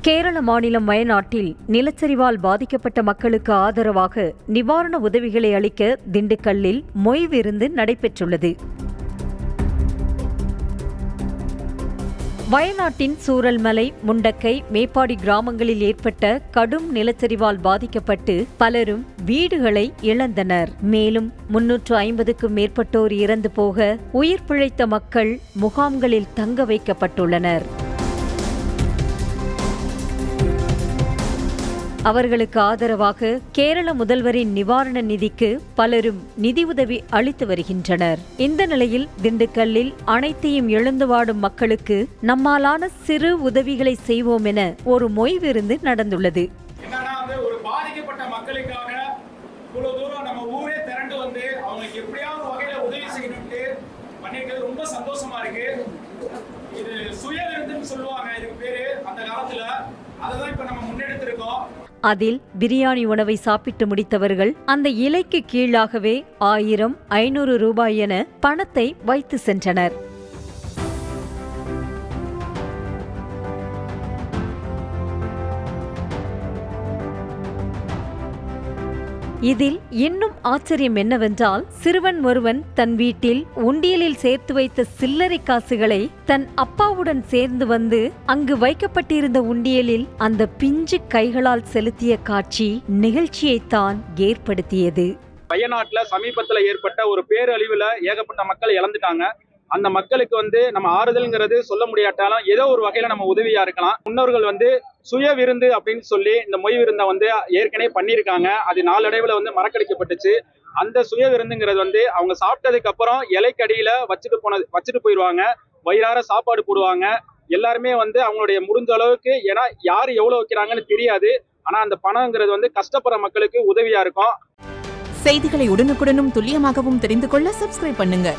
கேரள மாநிலம் வயநாட்டில் நிலச்சரிவால் பாதிக்கப்பட்ட மக்களுக்கு ஆதரவாக நிவாரண உதவிகளை அளிக்க திண்டுக்கல்லில் மொய் விருந்து நடைபெற்றுள்ளது. வயநாட்டின் சூரல்மலை, முண்டக்கை, மேப்பாடி கிராமங்களில் ஏற்பட்ட கடும் நிலச்சரிவால் பாதிக்கப்பட்டு பலரும் வீடுகளை இழந்தனர். மேலும் 350க்கும் மேற்பட்டோர் இறந்து போக உயிர் பிழைத்த மக்கள் முகாம்களில் தங்க வைக்கப்பட்டுள்ளனர். அவர்களுக்கு ஆதரவாக கேரள முதல்வரின் நிவாரண நிதிக்கு பலரும் நிதியுதவி அளித்து வருகின்றனர். இந்த நிலையில் திண்டுக்கல்லில் அனைத்தையும் இழந்து வாடும் மக்களுக்கு நம்மாலான சிறு உதவிகளை செய்வோம் என ஒரு மொய் விருந்து நடந்துள்ளது. ஒரு பாதிக்கப்பட்ட மக்களுக்காக இவ்வளவு தூரம் நம்ம ஊரே திரண்டு வந்து அவங்களுக்கு எப்படியாவது வகையில உதவி செய்யணும்னு பண்ணிட்டு ரொம்ப சந்தோஷமா இருக்கு. இது சுய விருந்துன்னு சொல்லுவாங்க இதுக்கு பேரு அந்த காலத்துல. அதுதான் இப்ப நம்ம முன்னெடுத்திருக்கோம். அதில் பிரியாணி உணவை சாப்பிட்டு முடித்தவர்கள் அந்த இலைக்கு கீழாகவே 1000, 500 ரூபாய் என பணத்தை வைத்து சென்றனர். இதில் இன்னும் ஆச்சரியம் என்னவென்றால், சிறுவன் ஒருவன் தன் வீட்டில் உண்டியலில் சேர்த்து வைத்த சில்லறை காசுகளை தன் அப்பாவுடன் சேர்ந்து வந்து அங்கு வைக்கப்பட்டிருந்த உண்டியலில் அந்த பிஞ்சு கைகளால் செலுத்திய காட்சி நிகழ்ச்சியைத்தான் ஏற்படுத்தியது. வயநாட்டுல சமீபத்துல ஏற்பட்ட ஒரு பேரழிவுல ஏகப்பட்ட மக்கள் இழந்துட்டாங்க. அந்த மக்களுக்கு நம்ம ஆறுதல்ங்கிறது சொல்ல முடியாட்டாலும் ஏதோ ஒரு வகையில நம்ம உதவியா இருக்கலாம். முன்னோர்கள் சுய விருந்து அப்படின்னு சொல்லி இந்த மொய் விருந்தை ஏற்கனவே பண்ணியிருக்காங்க. அது நாளடைவுல மறக்கடிக்கப்பட்டுச்சு. அந்த சுய விருந்துங்கிறது அவங்க சாப்பிட்டதுக்கு அப்புறம் இலைக்கடியில வச்சுட்டு போயிடுவாங்க. வயிறார சாப்பாடு போடுவாங்க. எல்லாருமே அவங்களுடைய முடிஞ்ச அளவுக்கு, ஏன்னா யாரு எவ்வளவு வைக்கிறாங்கன்னு தெரியாது. ஆனா அந்த பணங்கிறது கஷ்டப்படுற மக்களுக்கு உதவியா இருக்கும். செய்திகளை உடனுக்குடனும் துல்லியமாகவும் தெரிந்து கொள்ள சப்ஸ்கிரைப் பண்ணுங்க.